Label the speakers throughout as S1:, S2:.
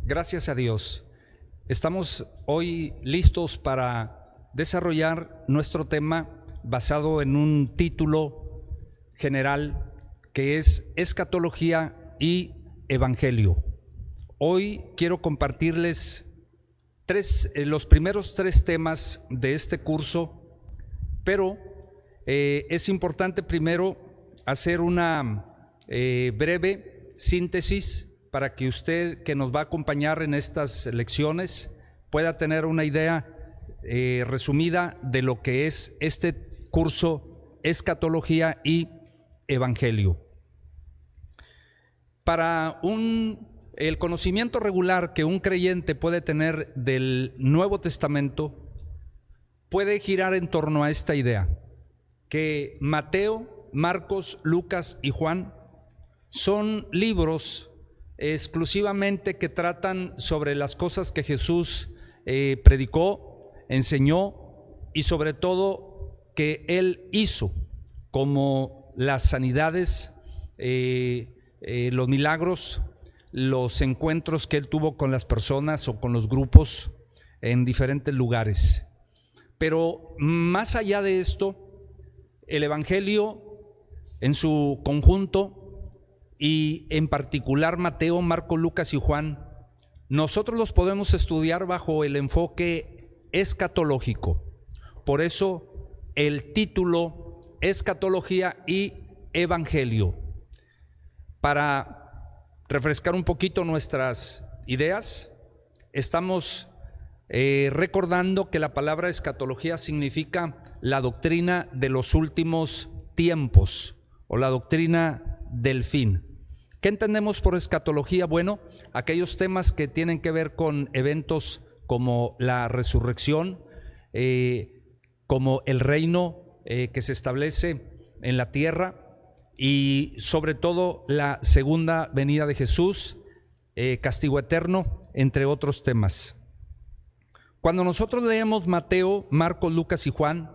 S1: Gracias a Dios. Estamos hoy listos para desarrollar nuestro tema basado en un título general que es Escatología y Evangelio. Hoy quiero compartirles los primeros tres temas de este curso, pero es importante primero hacer una breve síntesis para que usted, que nos va a acompañar en estas lecciones, pueda tener una idea resumida de lo que es este curso Escatología y Evangelio. Para el conocimiento regular que un creyente puede tener del Nuevo Testamento puede girar en torno a esta idea, que Mateo, Marcos, Lucas y Juan son libros exclusivamente que tratan sobre las cosas que Jesús predicó, enseñó y sobre todo que Él hizo, como las sanidades, los milagros, los encuentros que Él tuvo con las personas o con los grupos en diferentes lugares. Pero más allá de esto, el Evangelio en su conjunto y en particular Mateo, Marcos, Lucas y Juan, nosotros los podemos estudiar bajo el enfoque escatológico. Por eso el título Escatología y Evangelio. Para refrescar un poquito nuestras ideas, estamos recordando que la palabra escatología significa la doctrina de los últimos tiempos o la doctrina del fin. ¿Qué entendemos por escatología? Bueno, aquellos temas que tienen que ver con eventos como la resurrección, como el reino que se establece en la tierra y sobre todo la segunda venida de Jesús, castigo eterno, entre otros temas. Cuando nosotros leemos Mateo, Marcos, Lucas y Juan,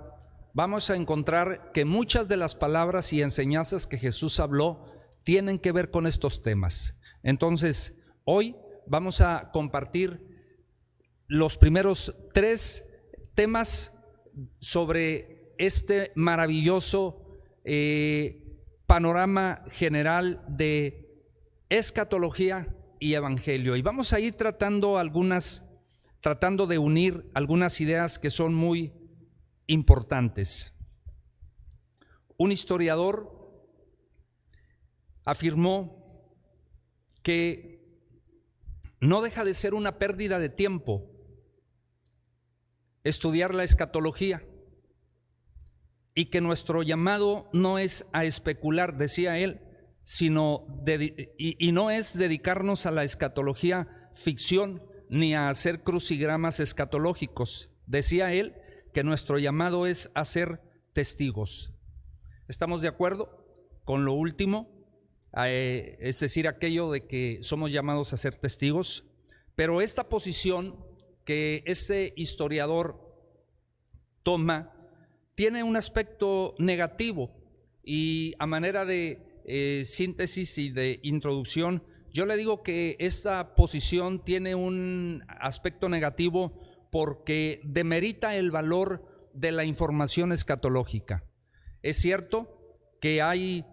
S1: vamos a encontrar que muchas de las palabras y enseñanzas que Jesús habló tienen que ver con estos temas. Entonces, hoy vamos a compartir los primeros tres temas sobre este maravilloso panorama general de escatología y evangelio. Y vamos a ir tratando de unir algunas ideas que son muy importantes. Un historiador afirmó que no deja de ser una pérdida de tiempo estudiar la escatología y que nuestro llamado no es a especular, decía él, sino y no es dedicarnos a la escatología ficción ni a hacer crucigramas escatológicos. Decía él que nuestro llamado es a ser testigos. ¿Estamos de acuerdo con lo último? Es decir, aquello de que somos llamados a ser testigos. Pero esta posición que este historiador toma tiene un aspecto negativo, y a manera de síntesis y de introducción, yo le digo que esta posición tiene un aspecto negativo porque demerita el valor de la información escatológica. Es cierto que hay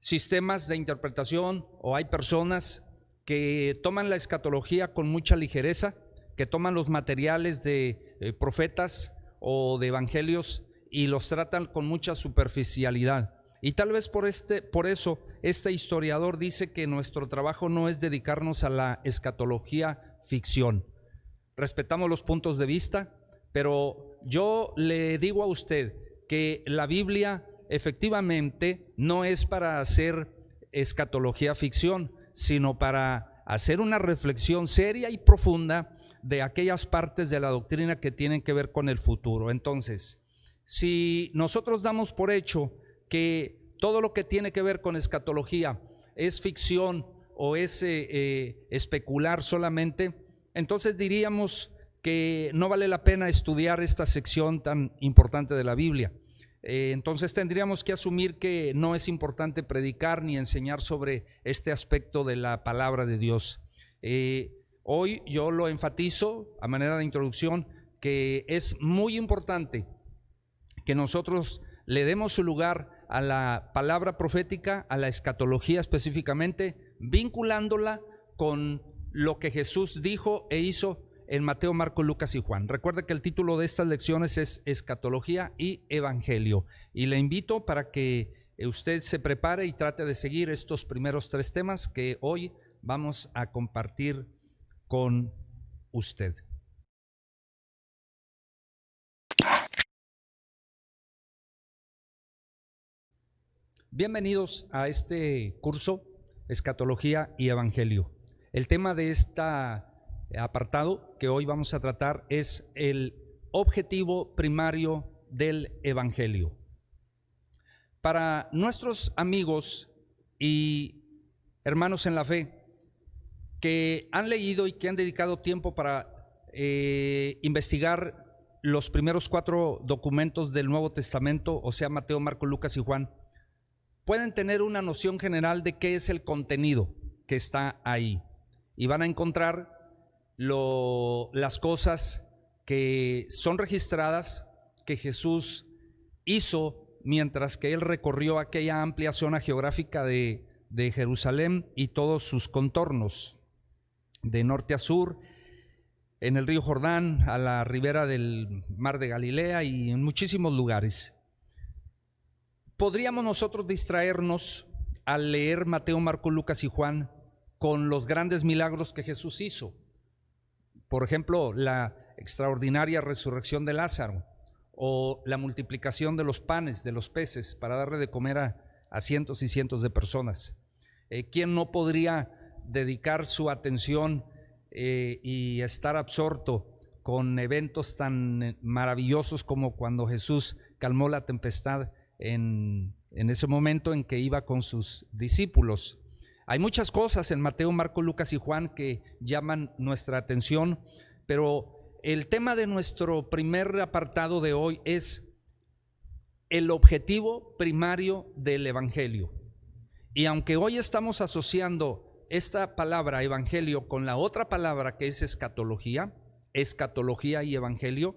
S1: sistemas de interpretación o hay personas que toman la escatología con mucha ligereza, que toman los materiales de profetas o de evangelios y los tratan con mucha superficialidad. Y tal vez por eso este historiador dice que nuestro trabajo no es dedicarnos a la escatología ficción. Respetamos los puntos de vista, pero yo le digo a usted que la Biblia efectivamente no es para hacer escatología ficción, sino para hacer una reflexión seria y profunda de aquellas partes de la doctrina que tienen que ver con el futuro. Entonces, si nosotros damos por hecho que todo lo que tiene que ver con escatología es ficción o es especular solamente, entonces diríamos que no vale la pena estudiar esta sección tan importante de la Biblia. Entonces tendríamos que asumir que no es importante predicar ni enseñar sobre este aspecto de la palabra de Dios. Hoy yo lo enfatizo a manera de introducción, que es muy importante que nosotros le demos su lugar a la palabra profética, a la escatología específicamente, vinculándola con lo que Jesús dijo e hizo en Mateo, Marcos, Lucas y Juan. Recuerde que el título de estas lecciones es Escatología y Evangelio, y le invito para que usted se prepare y trate de seguir estos primeros 3 temas que hoy vamos a compartir con usted. Bienvenidos a este curso, Escatología y Evangelio. El tema de este apartado que hoy vamos a tratar es el objetivo primario del Evangelio. Para nuestros amigos y hermanos en la fe que han leído y que han dedicado tiempo para investigar los primeros 4 documentos del Nuevo Testamento, o sea, Mateo, Marcos, Lucas y Juan, pueden tener una noción general de qué es el contenido que está ahí, y van a encontrar las cosas que son registradas que Jesús hizo mientras que él recorrió aquella amplia zona geográfica de Jerusalén y todos sus contornos, de norte a sur, en el río Jordán, a la ribera del mar de Galilea y en muchísimos lugares. Podríamos nosotros distraernos al leer Mateo, Marcos, Lucas y Juan con los grandes milagros que Jesús hizo. Por ejemplo, la extraordinaria resurrección de Lázaro, o la multiplicación de los panes, de los peces, para darle de comer a cientos y cientos de personas. ¿Quién no podría dedicar su atención y estar absorto con eventos tan maravillosos como cuando Jesús calmó la tempestad en ese momento en que iba con sus discípulos? Hay muchas cosas en Mateo, Marcos, Lucas y Juan que llaman nuestra atención, pero el tema de nuestro primer apartado de hoy es el objetivo primario del Evangelio. Y aunque hoy estamos asociando esta palabra evangelio con la otra palabra que es escatología y evangelio,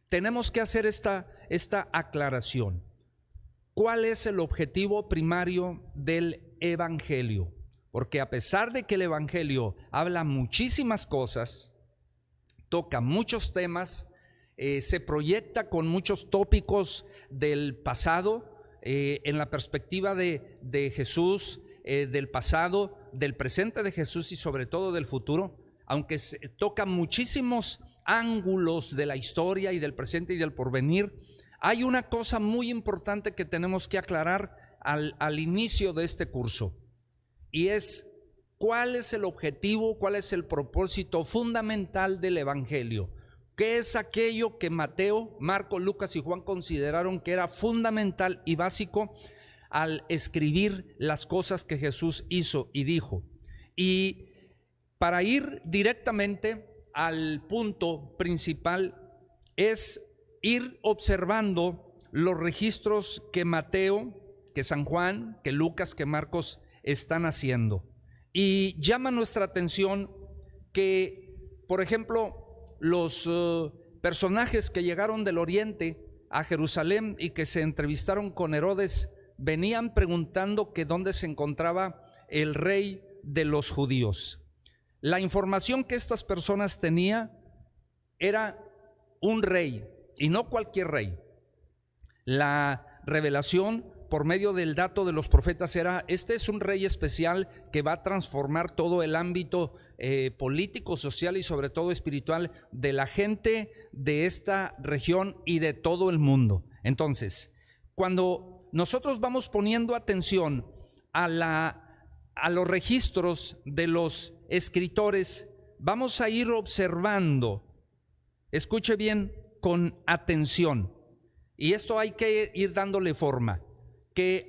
S1: tenemos que hacer esta aclaración. ¿Cuál es el objetivo primario del evangelio? Porque a pesar de que el evangelio habla muchísimas cosas, toca muchos temas, se proyecta con muchos tópicos del pasado, en la perspectiva de Jesús, del pasado, del presente de Jesús y sobre todo del futuro, aunque se toca muchísimos ángulos de la historia y del presente y del porvenir, hay una cosa muy importante que tenemos que aclarar al inicio de este curso, y es cuál es el objetivo, cuál es el propósito fundamental del evangelio. ¿Qué es aquello que Mateo, Marcos, Lucas y Juan consideraron que era fundamental y básico al escribir las cosas que Jesús hizo y dijo? Y para ir directamente al punto principal es ir observando los registros que Mateo, que San Juan, que Lucas, que Marcos están haciendo. Y llama nuestra atención que, por ejemplo, los personajes que llegaron del oriente a Jerusalén y que se entrevistaron con Herodes venían preguntando que dónde se encontraba el rey de los judíos. La información que estas personas tenían era un rey, y no cualquier rey. La revelación por medio del dato de los profetas era: este es un rey especial que va a transformar todo el ámbito político, social y sobre todo espiritual de la gente de esta región y de todo el mundo. Entonces, cuando nosotros vamos poniendo atención a los registros de los escritores, vamos a ir observando, escuche bien con atención, y esto hay que ir dándole forma, que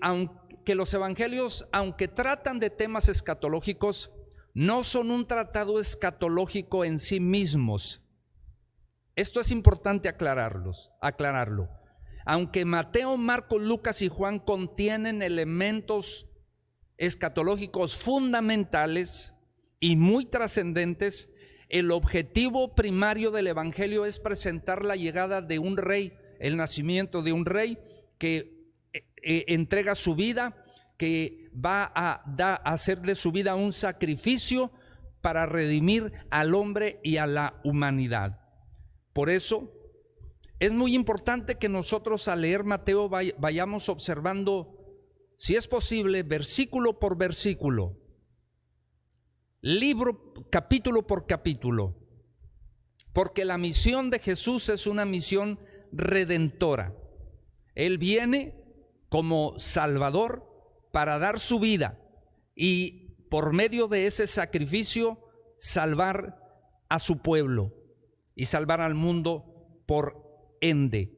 S1: los evangelios, aunque tratan de temas escatológicos, no son un tratado escatológico en sí mismos. Esto es importante aclararlo. Aunque Mateo, Marcos, Lucas y Juan contienen elementos escatológicos fundamentales, y muy trascendentes. El objetivo primario del Evangelio es presentar la llegada de un rey, el nacimiento de un rey que entrega su vida, que va a hacer de su vida un sacrificio para redimir al hombre y a la humanidad. Por eso es muy importante que nosotros al leer Mateo vayamos observando, si es posible, versículo por versículo, capítulo por capítulo, porque la misión de Jesús es una misión redentora. Él viene como Salvador para dar su vida y por medio de ese sacrificio salvar a su pueblo y salvar al mundo por ende.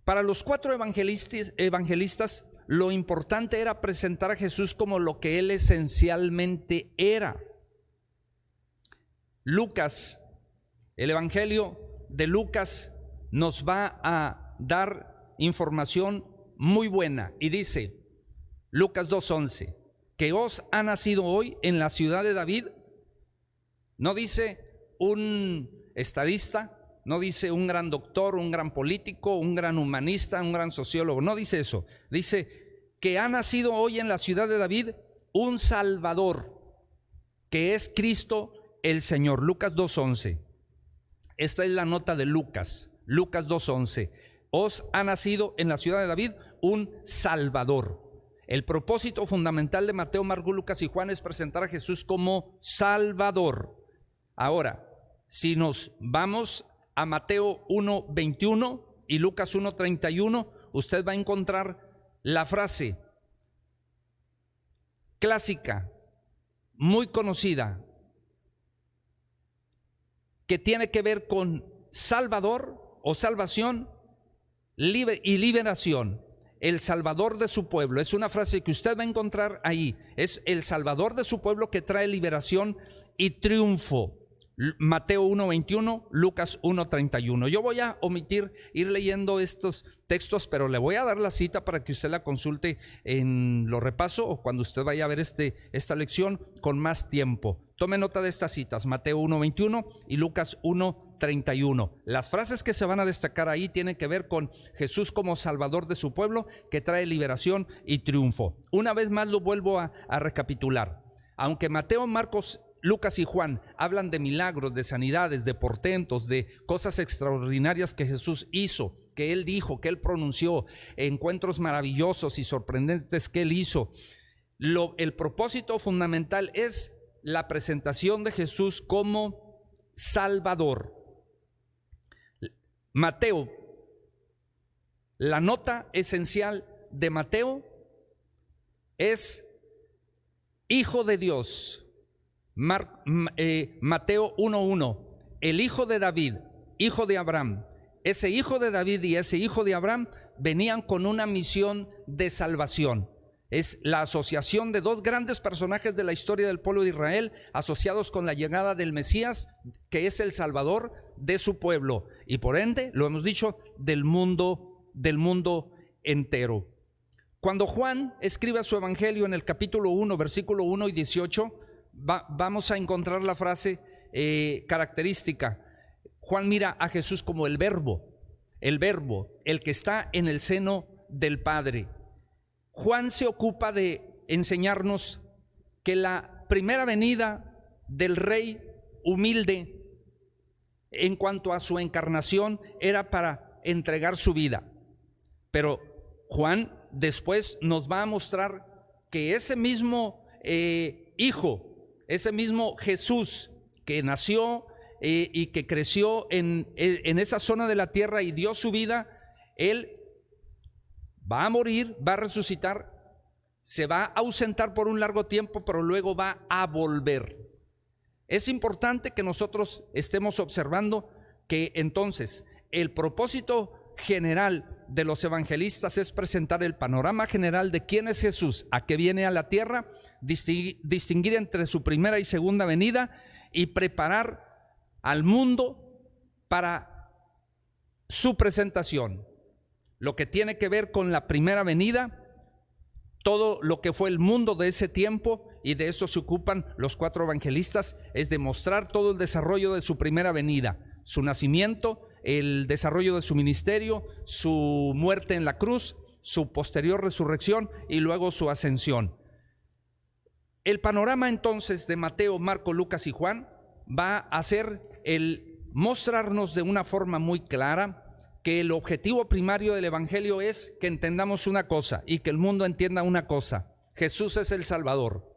S1: Para los 4 evangelistas, lo importante era presentar a Jesús como lo que Él esencialmente era. Lucas, el Evangelio de Lucas nos va a dar información muy buena y dice, Lucas 2:11, que os ha nacido hoy en la ciudad de David. No dice un estadista, no dice un gran doctor, un gran político, un gran humanista, un gran sociólogo, no dice eso. Dice que ha nacido hoy en la ciudad de David un Salvador, que es Cristo el Señor. Lucas 2:11. Esta es la nota de Lucas. Lucas 2:11. Os ha nacido en la ciudad de David un Salvador. El propósito fundamental de Mateo, Marcos, Lucas y Juan es presentar a Jesús como Salvador. Ahora, si nos vamos a Mateo 1:21 y Lucas 1:31, usted va a encontrar la frase clásica, muy conocida, que tiene que ver con Salvador o salvación y liberación. El Salvador de su pueblo, es una frase que usted va a encontrar ahí, es el Salvador de su pueblo que trae liberación y triunfo. Mateo 1:21, Lucas 1:31. Yo voy a omitir ir leyendo estos textos, pero le voy a dar la cita para que usted la consulte en lo repaso o cuando usted vaya a ver esta lección con más tiempo. Tome nota de estas citas, Mateo 1:21 y Lucas 1:31. Las frases que se van a destacar ahí tienen que ver con Jesús como Salvador de su pueblo que trae liberación y triunfo. Una vez más lo vuelvo a recapitular. Aunque Mateo, Marcos, Lucas y Juan hablan de milagros, de sanidades, de portentos, de cosas extraordinarias que Jesús hizo, que Él dijo, que Él pronunció, encuentros maravillosos y sorprendentes que Él hizo. El propósito fundamental es la presentación de Jesús como Salvador. Mateo, la nota esencial de Mateo es Hijo de Dios. Mateo 1:1, el hijo de David, hijo de Abraham. Ese hijo de David y ese hijo de Abraham venían con una misión de salvación. Es la asociación de 2 grandes personajes de la historia del pueblo de Israel, asociados con la llegada del Mesías, que es el Salvador de su pueblo y por ende, lo hemos dicho, del mundo entero. Cuando Juan escribe su evangelio en el capítulo 1, versículo 1 y 18, vamos a encontrar la frase característica. Juan mira a Jesús como el verbo, el que está en el seno del Padre. Juan se ocupa de enseñarnos que la primera venida del Rey humilde en cuanto a su encarnación era para entregar su vida. Pero Juan después nos va a mostrar que ese mismo hijo, ese mismo Jesús que nació y que creció en esa zona de la tierra y dio su vida, Él va a morir, va a resucitar, se va a ausentar por un largo tiempo, pero luego va a volver. Es importante que nosotros estemos observando que entonces el propósito general de los evangelistas es presentar el panorama general de quién es Jesús, a qué viene a la tierra, distinguir entre su primera y segunda venida y preparar al mundo para su presentación. Lo que tiene que ver con la primera venida, todo lo que fue el mundo de ese tiempo y de eso se ocupan los 4 evangelistas, es demostrar todo el desarrollo de su primera venida, su nacimiento, el desarrollo de su ministerio, su muerte en la cruz, su posterior resurrección y luego su ascensión. El panorama entonces de Mateo, Marco, Lucas y Juan va a ser el mostrarnos de una forma muy clara que el objetivo primario del evangelio es que entendamos una cosa y que el mundo entienda una cosa: Jesús es el Salvador.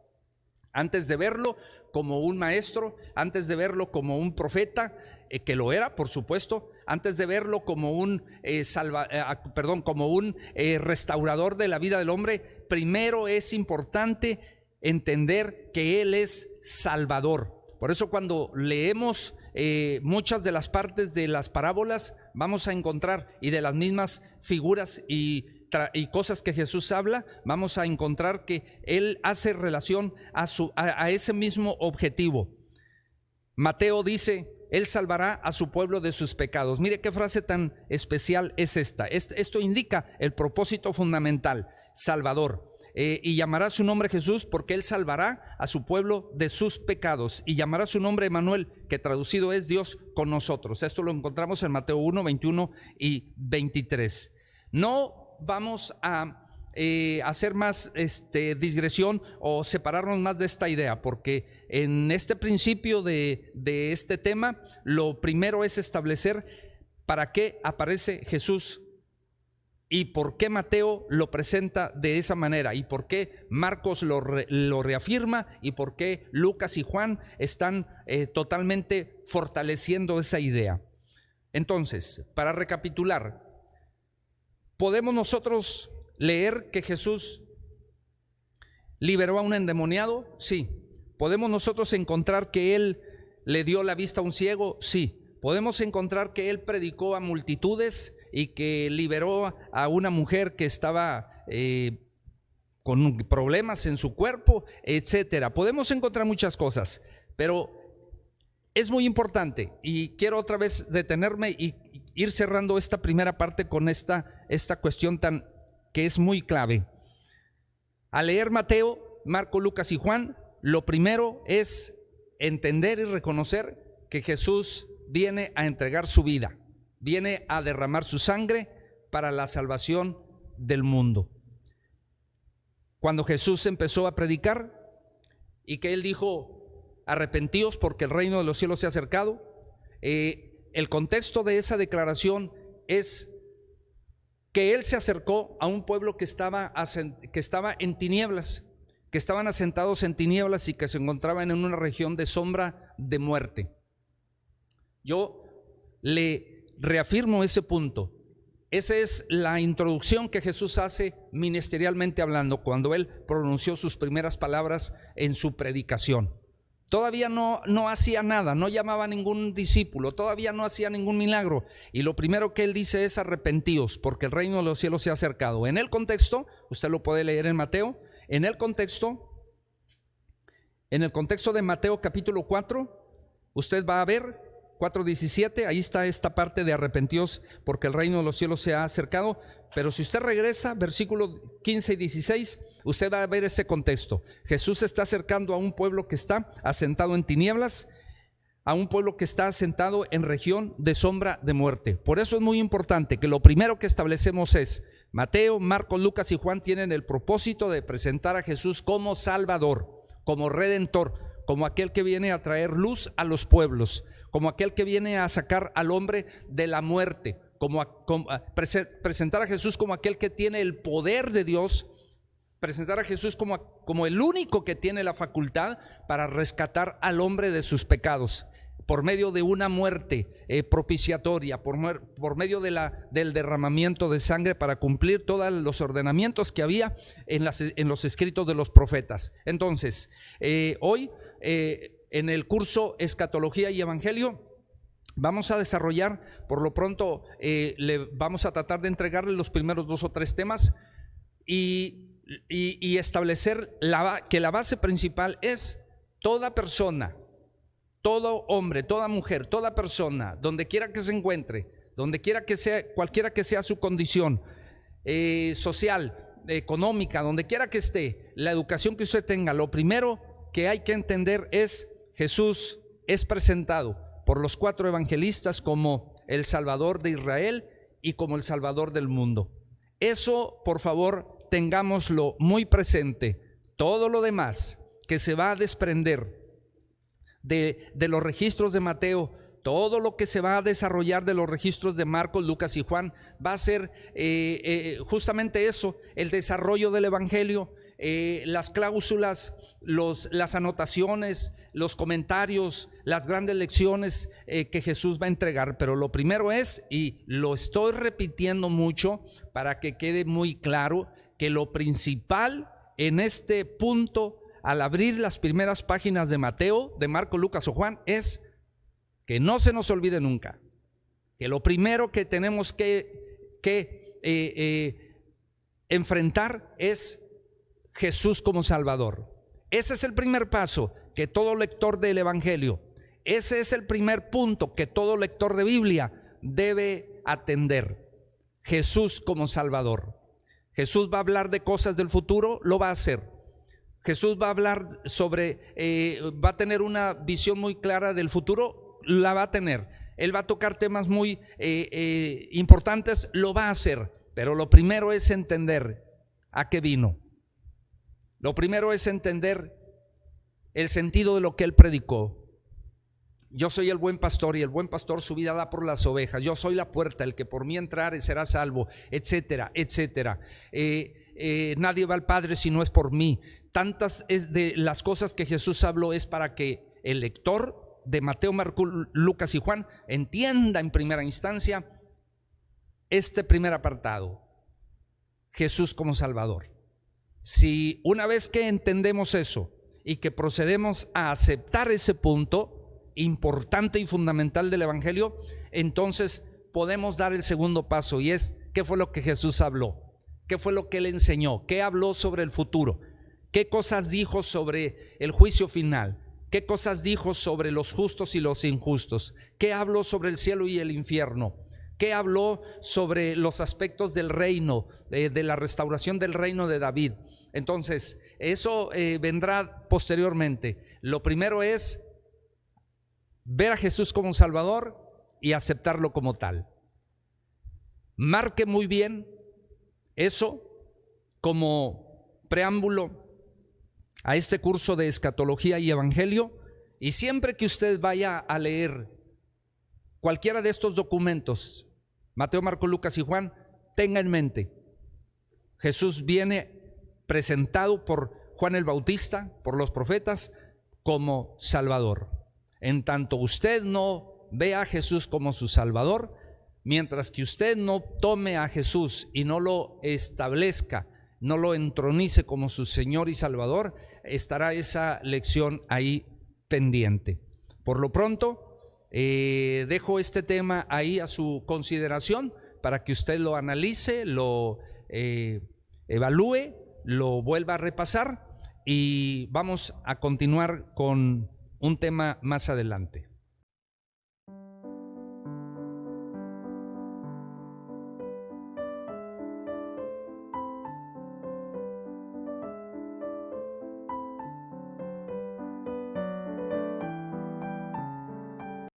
S1: Antes de verlo como un maestro, antes de verlo como un profeta, que lo era, por supuesto, antes de verlo como un restaurador de la vida del hombre, primero es importante entender que Él es Salvador. Por eso cuando leemos muchas de las partes de las parábolas, vamos a encontrar, y de las mismas figuras y cosas que Jesús habla, vamos a encontrar que Él hace relación a ese mismo objetivo. Mateo dice: Él salvará a su pueblo de sus pecados. Mire qué frase tan especial es esta. Esto indica el propósito fundamental: Salvador. Y llamará su nombre Jesús, porque Él salvará a su pueblo de sus pecados, y llamará su nombre Emmanuel, que traducido es Dios con nosotros. Esto lo encontramos en Mateo 1, 21 y 23. No vamos a hacer más digresión o separarnos más de esta idea, porque en este principio de este tema, lo primero es establecer para qué aparece Jesús y por qué Mateo lo presenta de esa manera, y por qué Marcos lo reafirma, y por qué Lucas y Juan están totalmente fortaleciendo esa idea. Entonces, para recapitular, ¿podemos nosotros leer que Jesús liberó a un endemoniado? Sí. ¿Podemos nosotros encontrar que Él le dio la vista a un ciego? Sí. ¿Podemos encontrar que Él predicó a multitudes y que liberó a una mujer que estaba con problemas en su cuerpo, etcétera? Podemos encontrar muchas cosas, pero es muy importante, y quiero otra vez detenerme y ir cerrando esta primera parte con esta cuestión que es muy clave. Al leer Mateo, Marco, Lucas y Juan, lo primero es entender y reconocer que Jesús viene a entregar su vida, viene a derramar su sangre para la salvación del mundo. Cuando Jesús empezó a predicar y que Él dijo: arrepentíos porque el reino de los cielos se ha acercado, el contexto de esa declaración es que Él se acercó a un pueblo que estaba en tinieblas, que estaban asentados en tinieblas y que se encontraban en una región de sombra de muerte. Yo le reafirmo ese punto. Esa es la introducción que Jesús hace ministerialmente hablando, cuando Él pronunció sus primeras palabras en su predicación. Todavía no hacía nada, no llamaba a ningún discípulo, todavía no hacía ningún milagro, y lo primero que Él dice es: arrepentíos porque el reino de los cielos se ha acercado. En el contexto, usted lo puede leer en Mateo, en el contexto de Mateo capítulo 4, usted va a ver 4:17, ahí está esta parte de arrepentíos porque el reino de los cielos se ha acercado. Pero si usted regresa, versículos 15 y 16, usted va a ver ese contexto. Jesús se está acercando a un pueblo que está asentado en tinieblas, a un pueblo que está asentado en región de sombra de muerte. Por eso es muy importante que lo primero que establecemos es: Mateo, Marcos, Lucas y Juan tienen el propósito de presentar a Jesús como Salvador, como Redentor, como aquel que viene a traer luz a los pueblos, como aquel que viene a sacar al hombre de la muerte, presentar a Jesús como aquel que tiene el poder de Dios, presentar a Jesús como el único que tiene la facultad para rescatar al hombre de sus pecados, por medio de una muerte propiciatoria, por medio del derramamiento de sangre, para cumplir todos los ordenamientos que había en los escritos de los profetas. Entonces, hoy en el curso Escatología y Evangelio vamos a desarrollar, por lo pronto vamos a tratar de entregarle los primeros 2 o 3 temas y establecer que la base principal es: toda persona, todo hombre, toda mujer, toda persona, donde quiera que se encuentre, donde quiera que sea, cualquiera que sea su condición social, económica, donde quiera que esté, la educación que usted tenga, lo primero que hay que entender es: Jesús es presentado por los 4 evangelistas como el Salvador de Israel y como el Salvador del mundo. Eso, por favor, tengámoslo muy presente. Todo lo demás que se va a desprender de los registros de Mateo, todo lo que se va a desarrollar de los registros de Marcos, Lucas y Juan, va a ser justamente eso, el desarrollo del evangelio, las cláusulas, las anotaciones, los comentarios, las grandes lecciones que Jesús va a entregar. Pero lo primero es, y lo estoy repitiendo mucho para que quede muy claro, que lo principal en este punto, al abrir las primeras páginas de Mateo, de Marcos, Lucas o Juan, es que no se nos olvide nunca que lo primero que tenemos que enfrentar es Jesús como Salvador. Ese es el primer paso que todo lector del Evangelio, ese es el primer punto que todo lector de Biblia debe atender: Jesús como Salvador. Jesús va a hablar de cosas del futuro, lo va a hacer. Jesús va a hablar sobre, va a tener una visión muy clara del futuro, la va a tener. Él va a tocar temas muy importantes, lo va a hacer. Pero lo primero es entender a qué vino. Lo primero es entender el sentido de lo que él predicó. Yo soy el buen pastor y el buen pastor su vida da por las ovejas. Yo soy la puerta, el que por mí entrare será salvo, etcétera, etcétera. Nadie va al Padre si no es por mí. Tantas de las cosas que Jesús habló es para que el lector de Mateo, Marcos, Lucas y Juan entienda en primera instancia este primer apartado: Jesús como Salvador. Si una vez que entendemos eso y que procedemos a aceptar ese punto importante y fundamental del Evangelio, entonces podemos dar el segundo paso, y es: ¿qué fue lo que Jesús habló? ¿Qué fue lo que él enseñó? ¿Qué habló sobre el futuro? ¿Qué cosas dijo sobre el juicio final? ¿Qué cosas dijo sobre los justos y los injustos? ¿Qué habló sobre el cielo y el infierno? ¿Qué habló sobre los aspectos del reino, de la restauración del reino de David? Entonces, eso vendrá posteriormente. Lo primero es ver a Jesús como Salvador y aceptarlo como tal. Marque muy bien eso como preámbulo a este curso de escatología y evangelio, y siempre que usted vaya a leer cualquiera de estos documentos, Mateo, Marcos, Lucas y Juan, tenga en mente: Jesús viene presentado por Juan el Bautista, por los profetas, como Salvador. En tanto usted no vea a Jesús como su Salvador, mientras que usted no tome a Jesús y no lo establezca, no lo entronice como su Señor y Salvador, estará esa lección ahí pendiente. Por lo pronto, dejo este tema ahí a su consideración para que usted lo analice, lo evalúe, lo vuelva a repasar, y vamos a continuar con un tema más adelante.